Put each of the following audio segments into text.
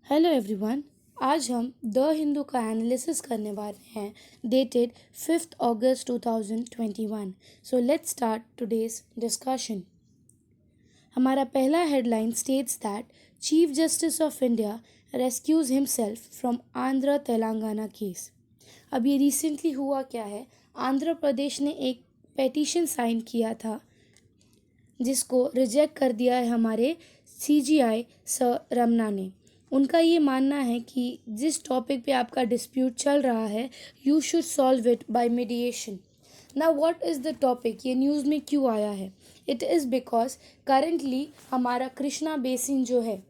Hello everyone. आज हम the Hindu का एनालिसिस करने वाले हैं dated 5th August 2021। So let's start today's discussion. हमारा पहला headline states that chief justice of India rescues himself from Andhra Telangana case. अब ये रिसेंटली हुआ क्या है, आंध्र प्रदेश ने एक पेटिशन साइन किया था जिसको रिजेक्ट कर दिया है हमारे सीजीआई सर रमना ने। उनका ये मानना है कि जिस टॉपिक पे आपका डिस्प्यूट चल रहा है you should solve it by mediation. Now what is the topic, ये न्यूज़ में क्यों आया है? इट इज़ बिकॉज करेंटली हमारा कृष्णा बेसिन जो है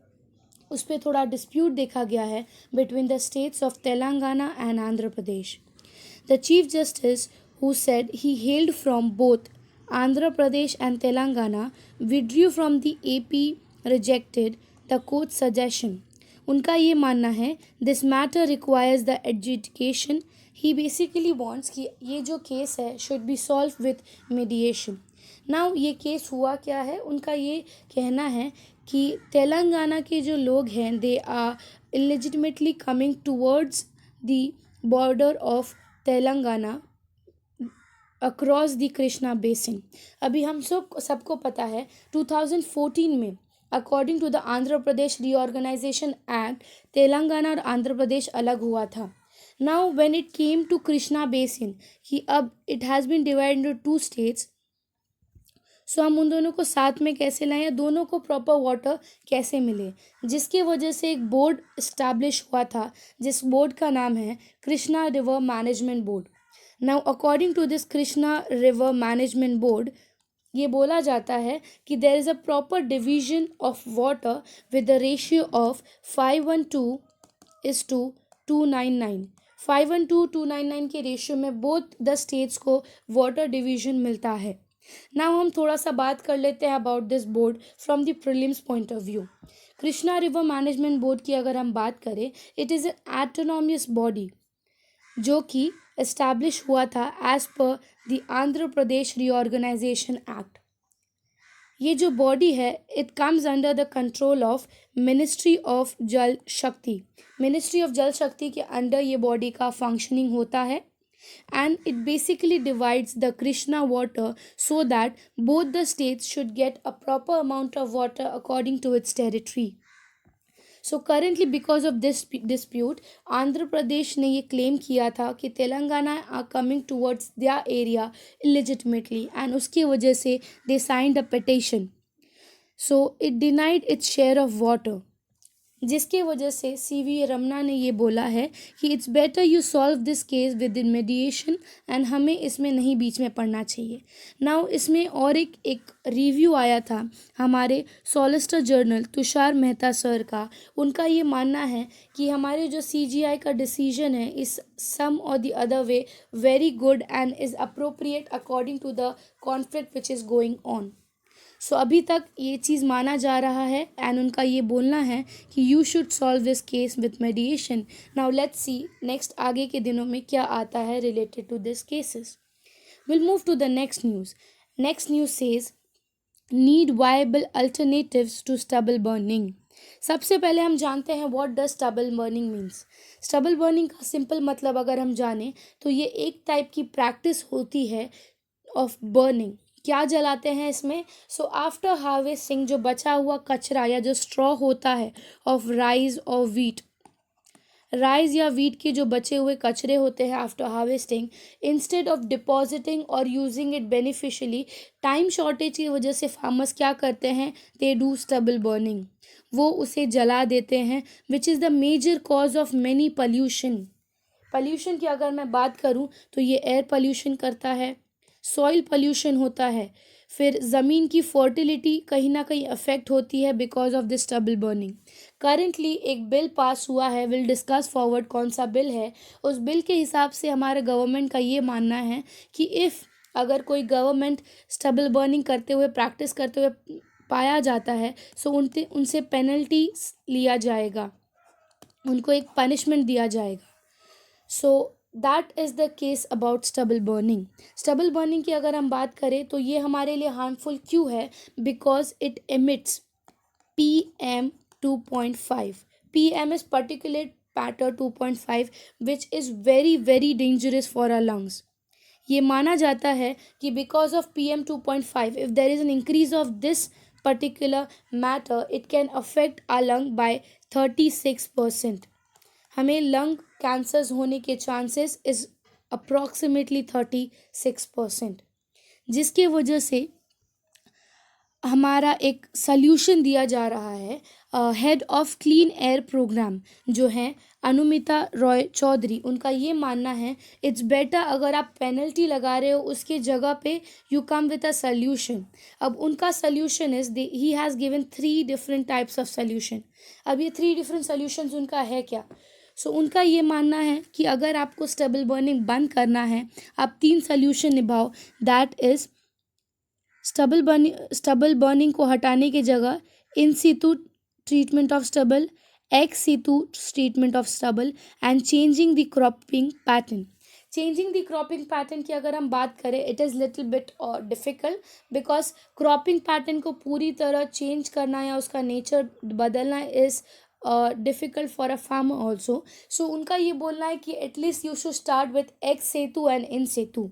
उस पर थोड़ा डिस्प्यूट देखा गया है between the states of Telangana and Andhra Pradesh. The Chief Justice, who said he hailed from both Andhra Pradesh and Telangana, withdrew from the AP, rejected the court's suggestion. उनका ये मानना है this matter requires the education. He basically wants कि ये जो case है should be solve with mediation. Now ये case हुआ क्या है, उनका ये कहना है कि तेलंगाना के जो लोग हैं they are illegitimately coming towards the border of Telangana across the Krishna basin. अभी हम सबको पता है 2014 में according to the Andhra Pradesh reorganisation Act Telangana और आंध्र प्रदेश अलग हुआ था। Now when it came to Krishna basin कि अब it has been divided into two states, so हम उन दोनों को साथ में कैसे लाएं या दोनों को प्रॉपर वाटर कैसे मिले, जिसकी वजह से एक बोर्ड इस्टेब्लिश हुआ था जिस बोर्ड का नाम है Krishna river management board. Now according to this Krishna river management board ये बोला जाता है कि there is a proper division of water with the ratio of 512:299। 512:299 के रेशियो में बोथ द स्टेट्स को वाटर डिवीजन मिलता है। नाउ हम थोड़ा सा बात कर लेते हैं about this board from the prelims point of view. Krishna river management board की अगर हम बात करें, it is an autonomous body जो कि एस्टैब्लिश हुआ था as per the Andhra Pradesh reorganisation act. ये जो बॉडी है it comes under the control of ministry of Jal Shakti. Ministry of Jal शक्ति के अंडर ये बॉडी का फंक्शनिंग होता है and it basically divides the Krishna water so that both the states should get a proper amount of water according to its territory. So currently because of this dispute, Andhra Pradesh ने ये claim किया था कि Telangana are coming towards their area illegitimately and उसकी वजह से they signed a petition. So it denied its share of water. जिसके वजह से सीवी रमना ने ये बोला है कि it's better you solve this case with in mediation and हमें इसमें नहीं बीच में पड़ना चाहिए। नाउ इसमें और एक रिव्यू आया था हमारे solicitor general Tushar Mehta sir का। उनका ये मानना है कि हमारे जो सीजीआई का डिसीजन है इस सम और the other way very good and is appropriate according to the conflict which is going on. So अभी तक ये चीज़ माना जा रहा है एंड उनका ये बोलना है कि you should solve this case with mediation. Now let's see next आगे के दिनों में क्या आता है related to this cases. Will move to the next news. Next news says need viable alternatives to stubble burning. सबसे पहले हम जानते हैं what does stubble burning means. Stubble burning का सिंपल मतलब अगर हम जानें तो ये एक टाइप की प्रैक्टिस होती है ऑफ बर्निंग। क्या जलाते हैं इसमें? सो आफ्टर हार्वेस्टिंग जो बचा हुआ कचरा या जो स्ट्रॉ होता है ऑफ राइस और वीट, राइस या वीट के जो बचे हुए कचरे होते हैं after harvesting, instead of depositing और using it beneficially, time shortage की वजह से फार्मर्स क्या करते हैं, दे डू स्टबल बर्निंग, वो उसे जला देते हैं which is the major cause of many pollution. Pollution की अगर मैं बात करूं तो ये एयर पल्यूशन करता है, सॉइल पल्यूशन होता है, फिर ज़मीन की फर्टिलिटी कहीं ना कहीं अफेक्ट होती है because of this stubble burning. Currently एक बिल पास हुआ है, विल डिस्कस फॉरवर्ड कौन सा बिल है। उस बिल के हिसाब से हमारे गवर्नमेंट का ये मानना है कि इफ़ अगर कोई गवर्नमेंट स्टबल बर्निंग करते हुए प्रैक्टिस करते हुए पाया जाता है सो उनसे पेनल्टी लिया जाएगा, उनको एक पनिशमेंट दिया जाएगा। सो that is the case about stubble burning. Stubble burning की अगर हम बात करें तो ये हमारे लिए हार्मफुल क्यों है? Because it emits PM2.5। PM is particulate matter 2.5 which is very very dangerous for our lungs. ये माना जाता है कि because of PM 2.5 if there is an increase of this particular matter it can affect our lung by 36%. हमें lung cancers होने के chances is approximately 36%, जिसके वजह से हमारा एक सल्यूशन दिया जा रहा है. Head of clean air programme जो हैं अनुमिता रॉय चौधरी, उनका ये मानना है इट्स बेटर अगर आप पेनल्टी लगा रहे हो उसके जगह पे you come with a solution. अब उनका solution is he has given 3 different types of solution. अब ये 3 डिफरेंट सल्यूशंस उनका है क्या? सो उनका ये मानना है कि अगर आपको स्टबल बर्निंग बंद करना है आप 3 सल्यूशन निभाओ. दैट इज़ स्टबल बर्निंग को हटाने की जगह in situ treatment of stubble, ex situ treatment of stubble and changing the cropping pattern. Changing the cropping pattern की अगर हम बात करें it is little bit difficult because cropping pattern को पूरी तरह चेंज करना या उसका नेचर बदलना is difficult for a farmer also. So उनका ये बोलना है कि at least you should start with ex situ and in situ.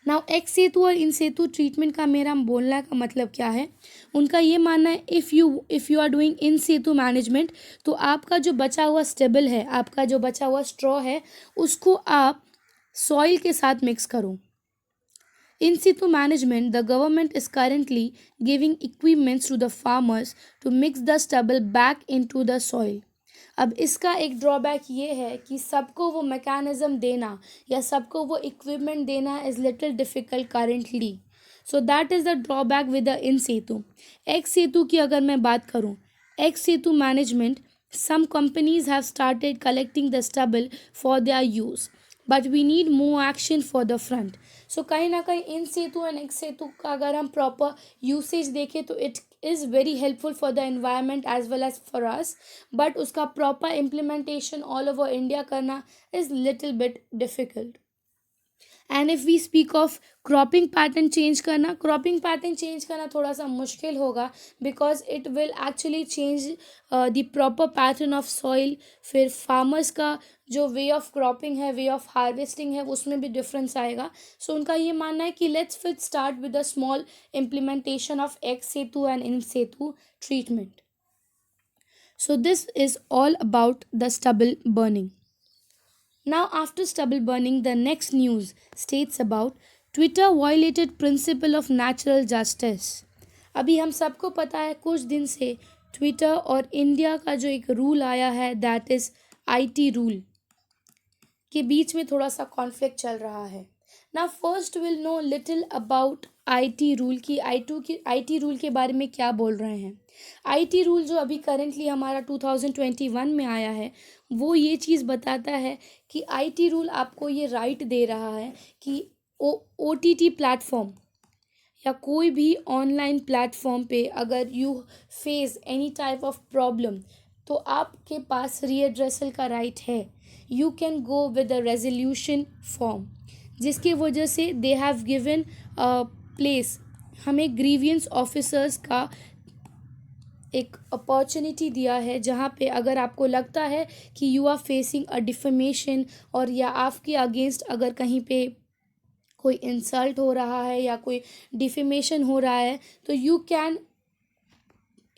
Now ex situ और इन सेतु ट्रीटमेंट का मेरा बोलने का मतलब क्या है? उनका ये मानना है if you are doing in situ management तो आपका जो बचा हुआ स्टेबल है, आपका जो बचा हुआ स्ट्रॉ है उसको आप सॉइल के साथ मिक्स करो. In situ management, the government is currently giving equipments to the farmers to mix the stubble back into the soil. अब इसका एक ड्रॉबैक ये है कि सबको वो मैकेनिज्म देना या सबको वो इक्विपमेंट देना is little difficult currently. So that is the drawback with the in situ. Ex situ की अगर मैं बात करूँ, ex situ management some companies have started collecting the stubble for their use but we need more action for the front. So कहीं ना कहीं इन सेतु and x सेतु का अगर हम प्रॉपर यूसेज देखें तो it is very helpful for the environment as well as for us, but उसका proper implementation all over India करना is little bit difficult. And if we speak of cropping pattern change करना थोड़ा सा मुश्किल होगा because it will actually change the proper pattern of soil. फिर farmers का जो वे ऑफ क्रॉपिंग है, वे ऑफ हार्वेस्टिंग है, उसमें भी डिफरेंस आएगा. सो उनका ये मानना है कि लेट्स फिर start with a small implementation of x situ and in Setu treatment. So this is all about the stubble burning. Now, after stubble burning, the next news states about Twitter violated principle of natural justice. अभी हम सबको पता है कुछ दिन से Twitter और India का जो एक रूल आया है दैट इज़ IT रूल के बीच में थोड़ा सा कॉन्फ्लिक्ट चल रहा है. Now first we'll know little about IT rule की IT रूल के बारे में क्या बोल रहे हैं. IT रूल जो अभी करेंटली हमारा 2021 में आया है वो ये चीज़ बताता है कि IT रूल आपको ये राइट दे रहा है कि OTT प्लेटफॉर्म या कोई भी ऑनलाइन प्लेटफॉर्म पे अगर you face any type of problem तो आपके पास रीएड्रेसल का राइट है. You can go with a resolution form, जिसकी वजह से दे हैव गिवन प्लेस हमें ग्रीवियंस ऑफिसर्स का एक अपॉर्चुनिटी दिया है जहाँ पे अगर आपको लगता है कि you are facing a defamation और या आपके अगेंस्ट अगर कहीं पे कोई इंसल्ट हो रहा है या कोई डिफेमेशन हो रहा है तो you can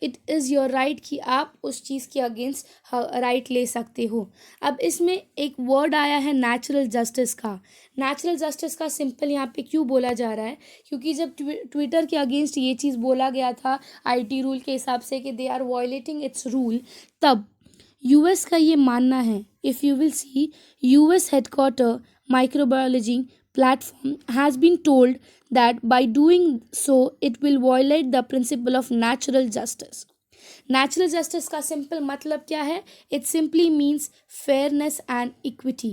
it is your right कि आप उस चीज़ के अगेंस्ट राइट ले सकते हो. अब इसमें एक वर्ड आया है नेचुरल जस्टिस का. नेचुरल जस्टिस का सिंपल यहाँ पे क्यों बोला जा रहा है? क्योंकि जब ट्विटर के अगेंस्ट ये चीज़ बोला गया था IT रूल के हिसाब से कि they are violating its rule, तब US का ये मानना है. If you will see US headquarter microbiology platform has been told that by doing so it will violate the principle of natural justice. Natural justice का simple मतलब क्या है? It simply means fairness and equity.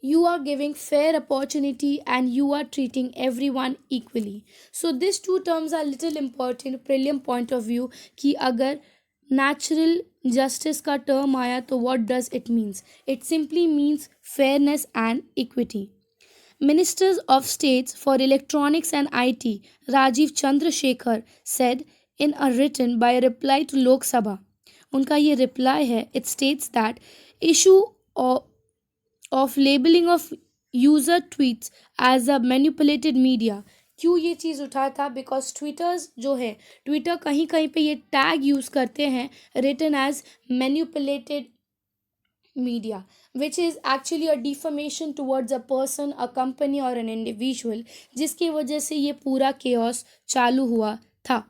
You are giving fair opportunity and you are treating everyone equally. So these two terms are little important prelim point of view कि अगर natural justice का term आया तो what does it means? It simply means fairness and equity. Ministers of States for Electronics and IT, Rajiv Chandrasekhar, said in a written by a reply to Lok Sabha, उनका ये reply है, it states that issue of labelling of user tweets as a manipulated media. क्यों ये चीज़ उठा था? Because Twitters जो है, Twitter कहीं कहीं पे ये टैग यूज़ करते हैं written as manipulated media, which is actually a defamation towards a person, a company or an individual, जिसकी वजह से ये पूरा chaos चालू हुआ था।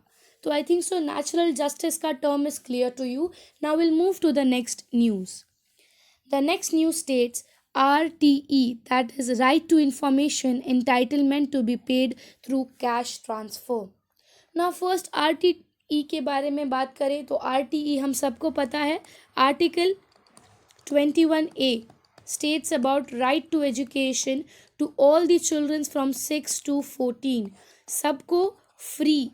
तो I think so natural justice का term is clear to you. Now will move to the next news. The next news states RTE, that is right to information entitlement to be paid through cash transfer. Now first RTE के बारे में बात करें तो RTE हम सबको पता है, article 21A states about right to education to all the children from 6 to 14. सबको फ्री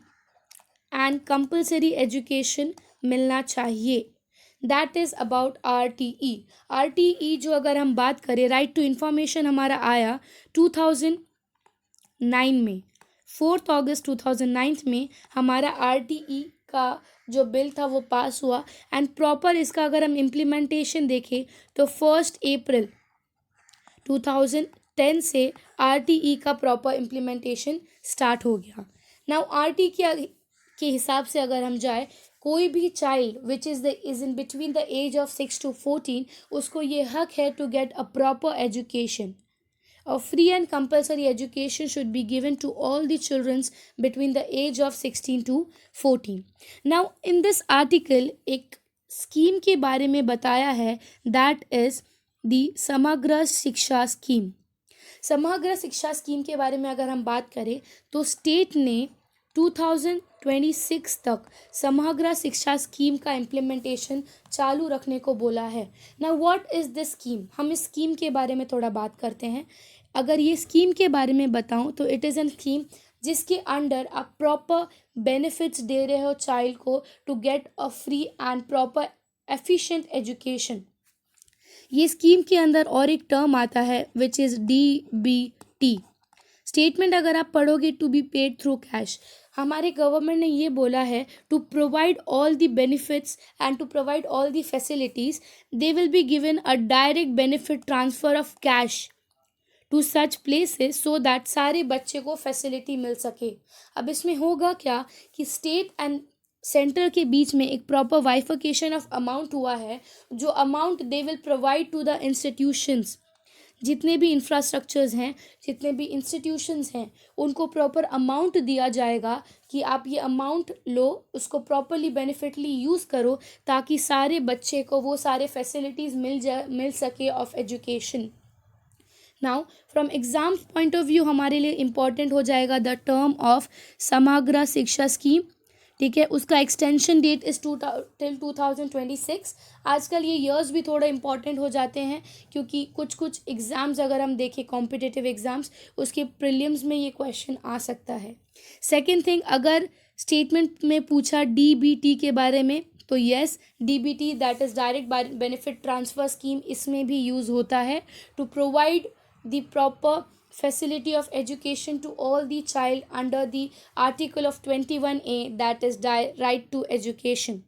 एंड कंपल्सरी एजुकेशन मिलना चाहिए। That is about RTE। RTE जो अगर हम बात करें, राइट टू इंफॉर्मेशन हमारा आया 2009 में, 4 अगस्त 2009 में हमारा RTE का जो बिल था वो पास हुआ। एंड प्रॉपर इसका अगर हम इम्प्लीमेंटेशन देखें तो 1 अप्रैल 2010 से RTE का प्रॉपर इम्प्लीमेंटेशन स्टार्ट हो गया। नाउ RTE के हिसाब से अगर हम जाए, कोई भी child which is in between the age of 6 to 14, उसको ये हक है to get a proper education. A free and compulsory education should be given to all the children between the age of 16 to 14. Now, in this article, एक scheme के बारे में बताया है, that is the समग्र शिक्षा स्कीम। समग्र शिक्षा स्कीम के बारे में अगर हम बात करें तो स्टेट ने 2026 तक समग्र शिक्षा स्कीम का इम्प्लीमेंटेशन चालू रखने को बोला है। ना व्हाट इज़ दिस स्कीम? हम इस स्कीम के बारे में थोड़ा बात करते हैं। अगर ये स्कीम के बारे में बताऊं तो इट इज़ एन स्कीम जिसके अंडर आप प्रॉपर बेनिफिट्स दे रहे हो चाइल्ड को to get a free and proper efficient education. ये स्कीम के अंदर और एक टर्म आता है विच इज़ DBT। स्टेटमेंट अगर आप पढ़ोगे, to be paid through cash, हमारे गवर्नमेंट ने ये बोला है to provide all the benefits and to provide all the facilities, they will be given a direct benefit transfer of cash to such places so that सारे बच्चे को facility मिल सके। अब इसमें होगा क्या कि स्टेट एंड सेंटर के बीच में एक प्रॉपर वाइफिकेशन ऑफ अमाउंट हुआ है, जो amount they will provide to the institutions. जितने भी इंफ्रास्ट्रक्चर्स हैं, जितने भी इंस्टीट्यूशंस हैं, उनको प्रॉपर अमाउंट दिया जाएगा कि आप ये अमाउंट लो, उसको प्रॉपरली बेनिफिटली यूज़ करो ताकि सारे बच्चे को वो सारे फैसिलिटीज़ मिल सके of education. Now from exam point of view हमारे लिए इम्पॉर्टेंट हो जाएगा द टर्म ऑफ समग्र शिक्षा स्कीम। ठीक है, उसका एक्सटेंशन डेट इज़ टिल 2026। आजकल ये ईयर्स भी थोड़ा इंपॉर्टेंट हो जाते हैं क्योंकि कुछ एग्ज़ाम्स अगर हम देखें कॉम्पिटिटिव एग्ज़ाम्स, उसके प्रीलिम्स में ये क्वेश्चन आ सकता है। सेकेंड थिंग, अगर स्टेटमेंट में पूछा DBT के बारे में तो yes, DBT that is direct benefit transfer scheme, इसमें भी यूज़ होता है to provide the proper facility of education to all the child under the article of 21A, that is right to education.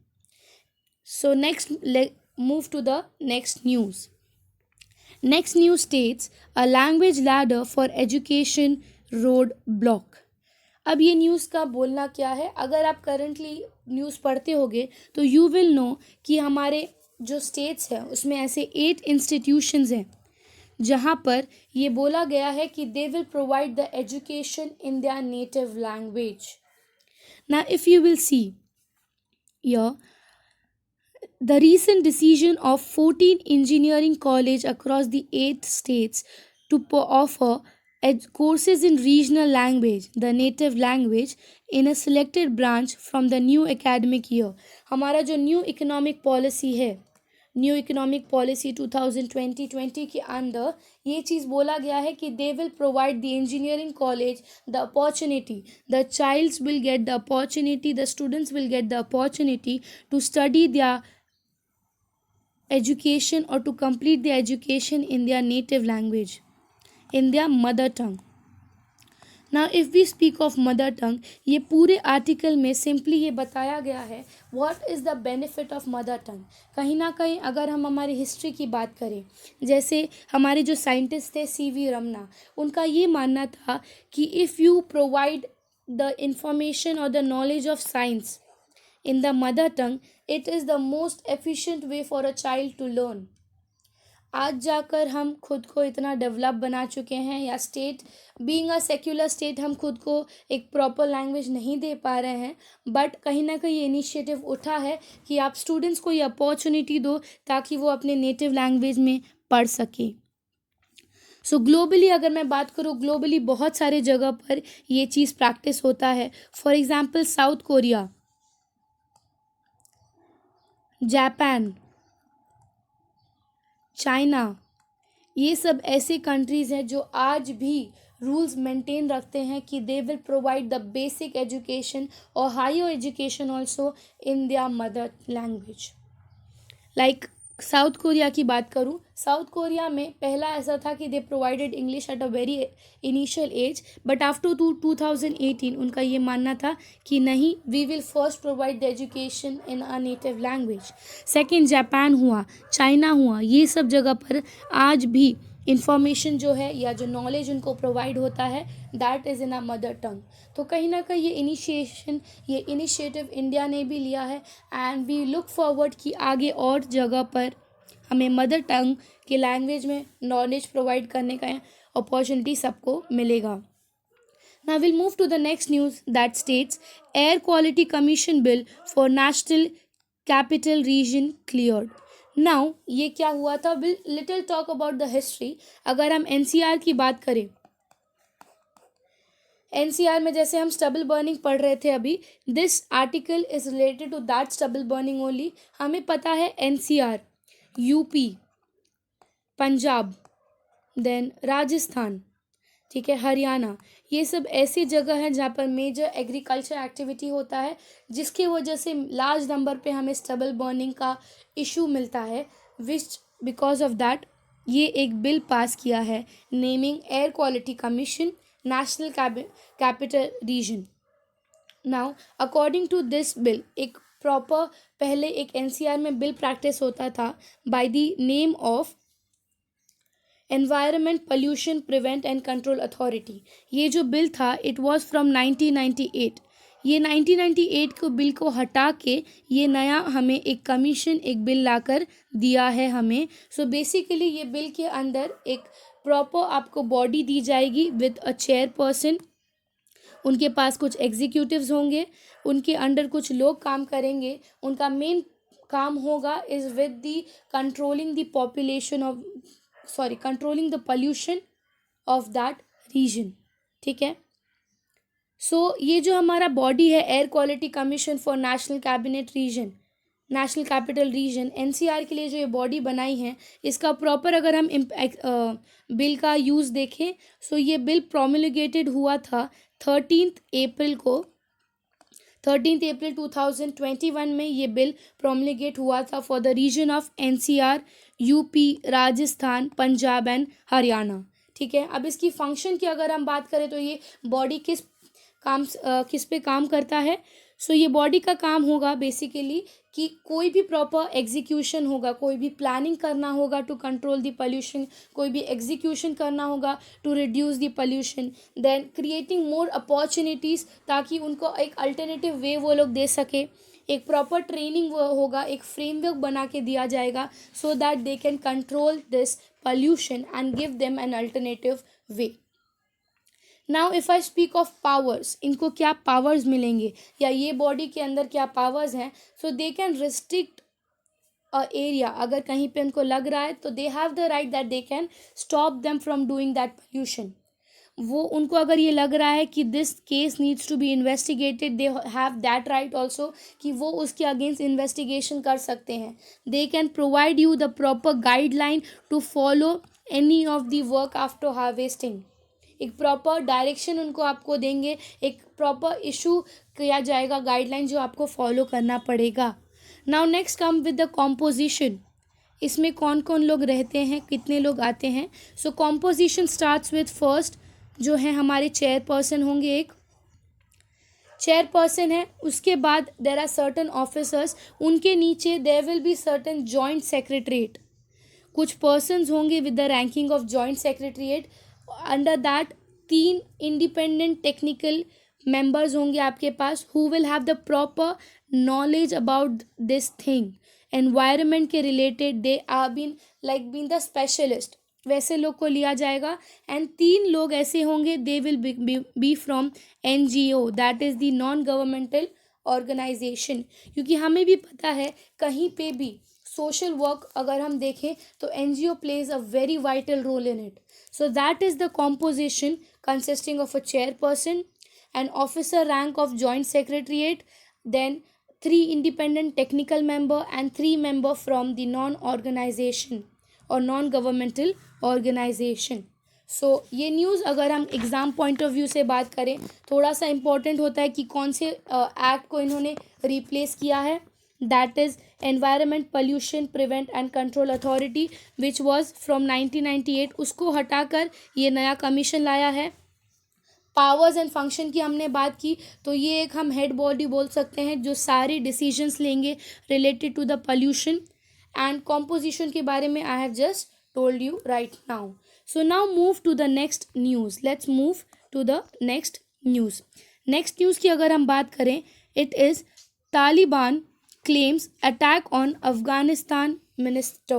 So next, move to the next news. Next news states a language ladder for education road block. अब ये news का बोलना क्या है? अगर आप currently news पढ़ते होगे तो यू विल नो कि हमारे जो स्टेट्स हैं उसमें ऐसे 8 इंस्टीट्यूशंस हैं जहाँ पर ये बोला गया है कि they will provide the education in their native language. ना if you will see your the recent decision of 14 engineering college across the 8 states to offer courses in regional language, the native language, in a selected branch from the new academic year। हमारा जो new economic policy है, new economic policy 2020 के अंदर ये चीज़ बोला गया है कि they will provide the engineering college the opportunity, the childs will get the opportunity, the students will get the opportunity to study their education or to complete their education in their native language, in their mother tongue। ना if we speak of mother tongue, ये पूरे article में simply ये बताया गया है what is the benefit of mother tongue. कहीं ना कहीं अगर हम हमारी हिस्ट्री की बात करें, जैसे हमारे जो साइंटिस्ट थे सीवी रमना, उनका ये मानना था कि if you provide the information और the knowledge of science in the mother tongue, it is the most efficient way for a child to learn. आज जाकर हम खुद को इतना डेवलप बना चुके हैं, या state being a secular state हम खुद को एक प्रॉपर लैंग्वेज नहीं दे पा रहे हैं, बट कहीं ना कहीं ये इनिशिएटिव उठा है कि आप स्टूडेंट्स को ये अपॉर्चुनिटी दो ताकि वो अपने नेटिव लैंग्वेज में पढ़ सके। सो ग्लोबली अगर मैं बात करूँ, ग्लोबली बहुत सारे जगह पर ये चीज़ प्रैक्टिस होता है। For example south Korea, Japan, China, ये सब ऐसे कंट्रीज़ हैं जो आज भी रूल्स मेंटेन रखते हैं कि they will provide the basic education और higher education also in their mother language. Like South Korea की बात करूँ, साउथ कोरिया में पहला ऐसा था कि they provided English at a very initial age, but after 2018 उनका ये मानना था कि नहीं, we will first provide the education in a native language. Second Japan हुआ, चाइना हुआ, ये सब जगह पर आज भी इंफॉर्मेशन जो है या जो नॉलेज उनको प्रोवाइड होता है that is in a mother tongue. तो कहीं ना कहीं ये इनिशिएटिव इंडिया ने भी लिया है, एंड वी लुक फॉरवर्ड कि आगे और जगह पर हमें मदर टंग के लैंग्वेज में नॉलेज प्रोवाइड करने का अपॉर्चुनिटी सबको मिलेगा। Now we'll move to the next news that states Air Quality Commission Bill for National Capital Region cleared. Now ये क्या हुआ था? We'll little talk about the history. अगर हम NCR की बात करें, NCR में जैसे हम स्टबल बर्निंग पढ़ रहे थे अभी, this article is related to that stubble burning only. हमें पता है NCR, UP, Punjab, then Rajasthan, ठीक है, हरियाणा, ये सब ऐसी जगह है जहाँ पर मेजर एग्रीकल्चर एक्टिविटी होता है, जिसकी वजह से लार्ज नंबर पे हमें स्टबल बर्निंग का इशू मिलता है, विच बिकॉज ऑफ दैट ये एक बिल पास किया है naming air quality commission national capital region. Now according to this bill, एक प्रॉपर पहले एक NCR में बिल प्रैक्टिस होता था by the name of environment pollution prevent and control authority. ये जो बिल था इट वाज फ्रॉम 1998। ये 1998 को बिल को हटा के ये नया हमें एक कमीशन एक बिल लाकर दिया है हमें। सो बेसिकली ये बिल के अंदर एक प्रॉपर आपको बॉडी दी जाएगी विद अ चेयरपर्सन, उनके पास कुछ एग्जीक्यूटिव्स होंगे, उनके अंडर कुछ लोग काम करेंगे, उनका मेन काम होगा is with the controlling the population of controlling the pollution of that region, ठीक है। सो ये जो हमारा बॉडी है air quality commission for national cabinet region, national capital region, NCR के लिए जो ये बॉडी बनाई है, इसका प्रॉपर अगर हम बिल का यूज़ देखें, सो ये बिल प्रोमulgated हुआ था 13 अप्रैल को, 13 अप्रैल 2021 में ये बिल प्रोमulgate हुआ था for the region of NCR, UP, Rajasthan, Punjab and Haryana, ठीक है। अब इसकी फंक्शन की अगर हम बात करें तो ये बॉडी किस पे काम करता है? सो ये बॉडी का काम होगा बेसिकली कि कोई भी प्रॉपर एग्जीक्यूशन होगा, कोई भी प्लानिंग करना होगा टू कंट्रोल द पोल्यूशन, कोई भी एग्जीक्यूशन करना होगा to reduce the pollution, then creating more opportunities ताकि उनको एक अल्टरनेटिव वे वो लोग दे सके, एक प्रॉपर ट्रेनिंग होगा, एक फ्रेमवर्क बना के दिया जाएगा so that they can control this pollution and give them an alternative way. Now if I speak of powers, इनको क्या पावर्स मिलेंगे या ये बॉडी के अंदर क्या पावर्स हैं? So they can restrict a area, अगर कहीं पे उनको लग रहा है तो they have the right that they can stop them from doing that pollution. वो उनको अगर ये लग रहा है कि this case needs to be investigated, they have that right also कि वो उसके अगेंस्ट इन्वेस्टिगेशन कर सकते हैं। They can provide you the proper guideline to follow any of the work after harvesting, एक प्रॉपर डायरेक्शन उनको आपको देंगे, एक प्रॉपर इशू किया जाएगा गाइडलाइन जो आपको फॉलो करना पड़ेगा। Now next come with the composition, इसमें कौन कौन लोग रहते हैं, कितने लोग आते हैं? सो कॉम्पोजिशन स्टार्ट्स विद फर्स्ट जो है हमारे चेयरपर्सन होंगे, एक चेयरपर्सन है, उसके बाद देर आर सर्टन ऑफिसर्स, उनके नीचे there will be certain joint secretariat, कुछ पर्सन्स होंगे with the ranking of joint secretariat. Under that 3 independent technical members होंगे आपके पास, who will have the proper knowledge about this thing, environment के related, they are been the specialist, वैसे लोग को लिया जाएगा। एंड 3 लोग ऐसे होंगे, they will be from NGO, that is the non governmental organisation, क्योंकि हमें भी पता है कहीं पे भी सोशल वर्क अगर हम देखें तो NGO plays a very vital role in it. So that is the composition consisting of a chairperson, an officer rank of joint secretariat, then 3 independent technical member and 3 member from the non-organization और non governmental organisation. सो ये news अगर हम exam point of view से बात करें, थोड़ा सा important होता है कि कौन से एक्ट को इन्होंने रिप्लेस किया है, that is environment pollution prevent and control authority which was from 1998, उसको हटाकर ये नया कमीशन लाया है। पावर्स एंड फंक्शन की हमने बात की, तो ये एक हम हेड बॉडी बोल सकते हैं जो सारे डिसीजंस लेंगे related to the pollution and composition के बारे में I have just told you right now. So now move to the next news, let's move to the next news. Next news की अगर हम बात करें, it is Taliban claims attack on Afghanistan minister.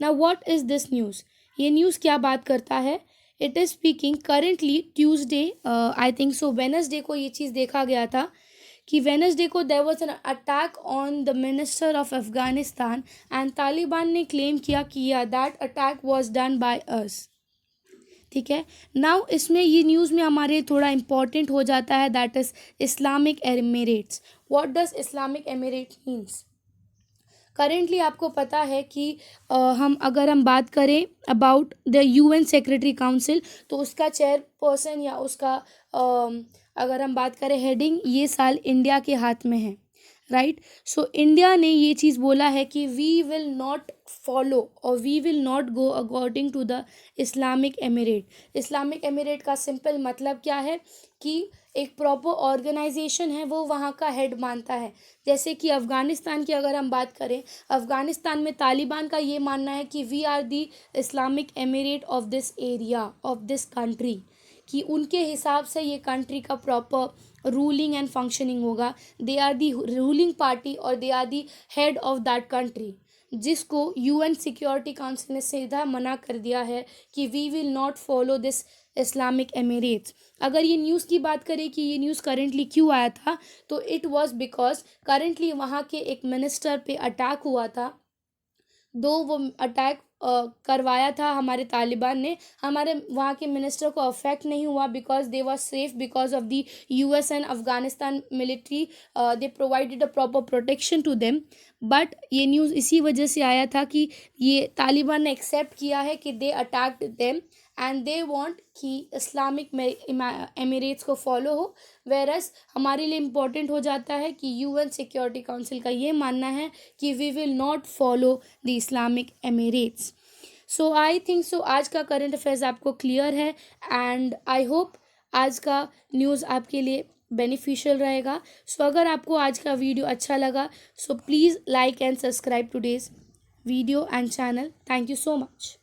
Now what is this news? ये news क्या बात करता है? It is speaking currently Tuesday, I think so Wednesday को ये चीज़ देखा गया था कि Wednesday को there was an attack on the minister of Afghanistan and Taliban ने क्लेम किया कि that attack was done by us. ठीक है, नाउ इसमें ये न्यूज़ में हमारे थोड़ा इम्पॉर्टेंट हो जाता है, that is Islamic Emirates. What does Islamic emirate means? Currently आपको पता है कि अगर हम बात करें about the UN secretary council, तो उसका चेयरपर्सन या उसका अगर हम बात करें हेडिंग, ये साल इंडिया के हाथ में है, राइट। सो इंडिया ने ये चीज़ बोला है कि वी विल नॉट फॉलो और we will not go according to the Islamic emirate. Islamic emirate का सिंपल मतलब क्या है कि एक प्रॉपर ऑर्गेनाइजेशन है, वो वहाँ का हेड मानता है। जैसे कि अफ़गानिस्तान की अगर हम बात करें, अफ़गानिस्तान में तालिबान का ये मानना है कि we are the Islamic emirate of this area of this country, कि उनके हिसाब से ये कंट्री का प्रॉपर रूलिंग एंड फंक्शनिंग होगा। They are the ruling party और they are the head of that country, जिसको UN सिक्योरिटी काउंसिल ने सीधा मना कर दिया है कि we will not follow this Islamic Emirates. अगर ये न्यूज़ की बात करें कि ये न्यूज़ करेंटली क्यों आया था, तो इट वाज बिकॉज करेंटली वहाँ के एक मिनिस्टर पे अटैक हुआ था। दो वो अटैक करवाया था हमारे तालिबान ने, हमारे वहाँ के मिनिस्टर को अफेक्ट नहीं हुआ because they were safe because of the US and Afghanistan military, they provided a proper protection to them. But ये न्यूज़ इसी वजह से आया था कि ये तालिबान ने एक्सेप्ट किया है कि they attacked them and they want कि इस्लामिक एमिरेट्स को फॉलो हो, वेरस हमारे लिए इम्पोर्टेंट हो जाता है कि UN सिक्योरिटी काउंसिल का ये मानना है कि we will not follow the Islamic emirates. So I think so आज का करंट अफेयर्स आपको क्लियर है एंड आई होप आज का न्यूज़ आपके लिए बेनिफिशियल रहेगा। सो अगर आपको आज का वीडियो अच्छा लगा, so please like and subscribe today's video and channel. Thank you so much.